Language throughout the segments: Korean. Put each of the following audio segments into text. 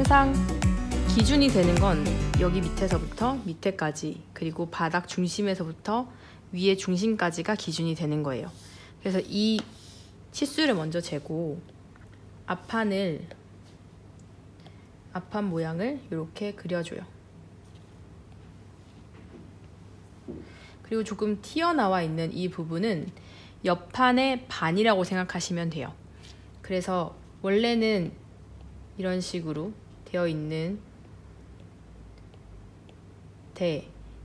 항상 기준이 되는 건 여기 밑에서부터 밑에까지, 그리고 바닥 중심에서부터 위에 중심까지가 기준이 되는 거예요. 그래서 이 치수를 먼저 재고 앞판 모양을 이렇게 그려줘요. 그리고 조금 튀어나와 있는 이 부분은 옆판의 반이라고 생각하시면 돼요. 그래서 원래는 이런 식으로 되어 있는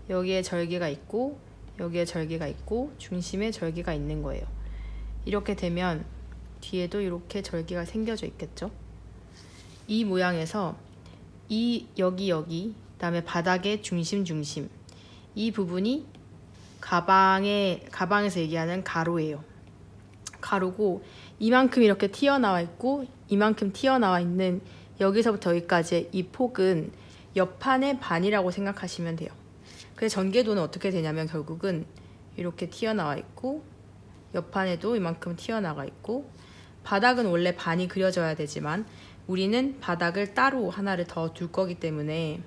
여기에 절개가 있고 여기에 절개가 있고 중심에 절개가 있는 거예요. 이렇게 되면 뒤에도 이렇게 절개가 생겨져 있겠죠. 이 모양에서 여기 그다음에 바닥의 중심 이 부분이 가방에서 얘기하는 가로예요. 가로고 이만큼 이렇게 튀어나와 있고 이만큼 튀어나와 있는 여기서부터 여기까지의 이 폭은 옆판의 반이라고 생각하시면 돼요. 그래서 전개도는 어떻게 되냐면 결국은 이렇게 튀어나와 있고 옆판에도 이만큼 튀어나와 있고, 바닥은 원래 반이 그려져야 되지만 우리는 바닥을 따로 하나를 더 둘 거기 때문에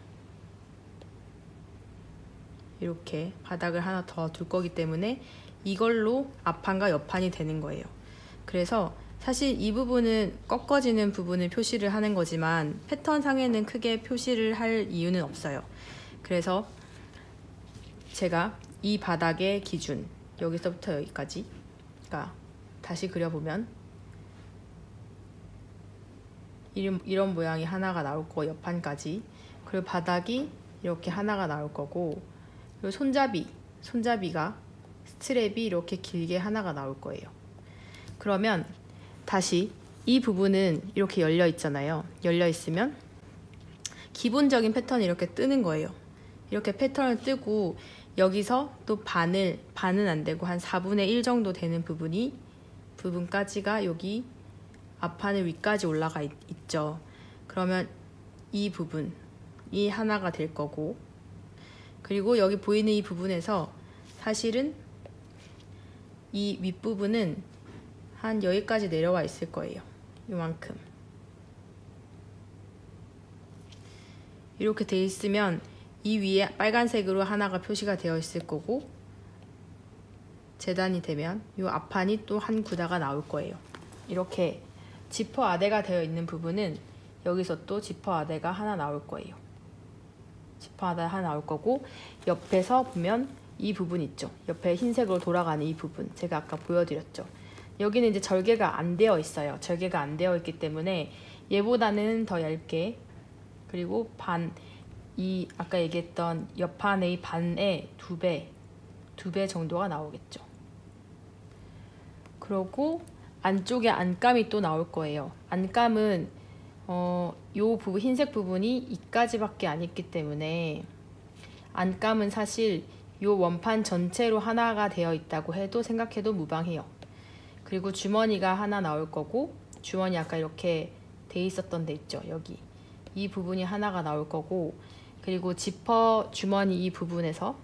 이렇게 바닥을 하나 더 둘 거기 때문에 이걸로 앞판과 옆판이 되는 거예요. 그래서 사실 이 부분은 꺾어지는 부분을 표시를 하는 거지만 패턴 상에는 크게 표시를 할 이유는 없어요. 그래서 제가 이 바닥의 기준 여기서부터 여기까지, 그러니까 다시 그려보면 이런 모양이 하나가 나올 거고 옆판까지, 그리고 바닥이 이렇게 하나가 나올 거고, 그리고 손잡이가 스트랩이 이렇게 길게 하나가 나올 거예요. 그러면 다시 이 부분은 이렇게 열려 있잖아요. 열려 있으면 기본적인 패턴이 이렇게 뜨는 거예요. 이렇게 패턴을 뜨고 여기서 또 반은 안 되고 한 4분의 1 정도 되는 부분까지가 여기 앞판의 위까지 올라가 있죠. 그러면 이 부분이 하나가 될 거고, 그리고 여기 보이는 이 부분에서 사실은 이 윗부분은 한 여기까지 내려와 있을 거예요. 이만큼. 이렇게 돼 있으면 이 위에 빨간색으로 하나가 표시가 되어 있을 거고, 재단이 되면 이 앞판이 또 한 구다가 나올 거예요. 이렇게 지퍼 아대가 되어 있는 부분은 여기서 또 지퍼 아대가 하나 나올 거예요. 지퍼 아대 하나 나올 거고, 옆에서 보면 이 부분 있죠. 옆에 흰색으로 돌아가는 이 부분, 제가 아까 보여드렸죠. 여기는 이제 절개가 안 되어 있어요. 절개가 안 되어 있기 때문에 얘보다는 더 얇게, 그리고 아까 얘기했던 옆판의 반의 두 배 정도가 나오겠죠. 그리고 안쪽에 안감이 또 나올 거예요. 안감은 요 부분, 흰색 부분이 이까지밖에 안 있기 때문에 안감은 사실 요 원판 전체로 하나가 되어 있다고 해도 생각해도 무방해요. 그리고 주머니가 하나 나올 거고, 주머니 아까 이렇게 돼 있었던 데 있죠. 여기 이 부분이 하나가 나올 거고, 그리고 지퍼 주머니 이 부분에서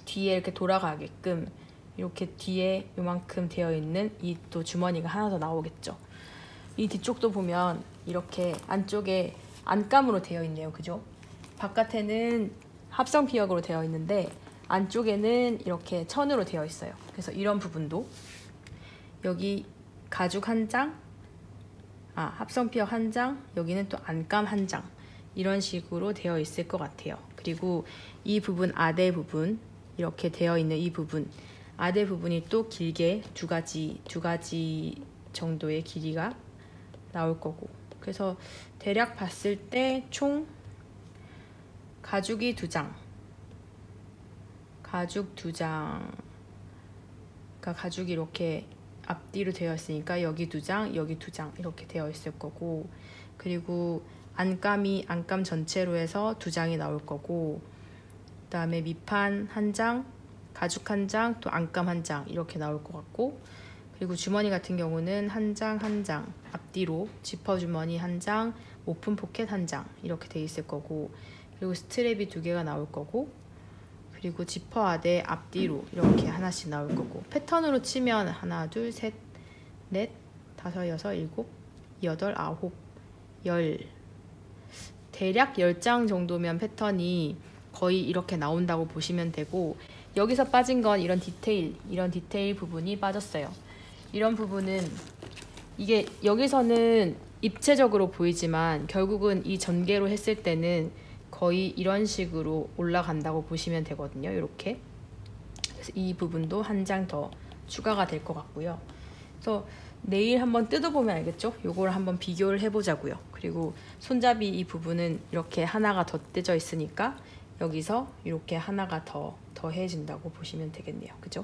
뒤에 이렇게 돌아가게끔 이렇게 뒤에 요만큼 되어 있는 이 또 주머니가 하나 더 나오겠죠. 이 뒤쪽도 보면 이렇게 안쪽에 안감으로 되어 있네요. 그죠? 바깥에는 합성 피혁으로 되어 있는데 안쪽에는 이렇게 천으로 되어 있어요. 그래서 이런 부분도 여기 가죽 한 장, 합성 피혁 한 장, 여기는 또 안감 한 장, 이런 식으로 되어 있을 것 같아요. 그리고 이 부분, 아대 부분, 이렇게 되어 있는 이 부분, 아대 부분이 또 길게 두 가지 정도의 길이가 나올 거고, 그래서 대략 봤을 때 총 가죽이 2장, 가죽 2장, 그러니까 가죽이 이렇게 앞뒤로 되어 있으니까 여기 2장, 여기 2장 이렇게 되어 있을 거고, 그리고 안감 전체로 해서 2장이 나올 거고, 그 다음에 밑판 한 장, 가죽 한 장, 또 안감 한 장 이렇게 나올 것 같고, 그리고 주머니 같은 경우는 한 장 앞뒤로 지퍼 주머니 한 장, 오픈 포켓 한 장 이렇게 돼 있을 거고, 그리고 스트랩이 2개가 나올 거고, 그리고 지퍼 아대 앞뒤로 이렇게 하나씩 나올 거고, 패턴으로 치면 하나, 둘, 셋, 넷, 다섯, 여섯, 일곱, 여덟, 아홉, 열, 대략 10장 정도면 패턴이 거의 이렇게 나온다고 보시면 되고, 여기서 빠진 건 이런 디테일 부분이 빠졌어요. 이런 부분은 이게 여기서는 입체적으로 보이지만 결국은 이 전개로 했을 때는 거의 이런 식으로 올라간다고 보시면 되거든요. 이렇게. 그래서 이 부분도 한 장 더 추가가 될 것 같고요. 그래서 내일 한번 뜯어보면 알겠죠? 요걸 한번 비교를 해보자고요. 그리고 손잡이 이 부분은 이렇게 하나가 더 떼져 있으니까 여기서 이렇게 하나가 더 더해진다고 보시면 되겠네요. 그죠?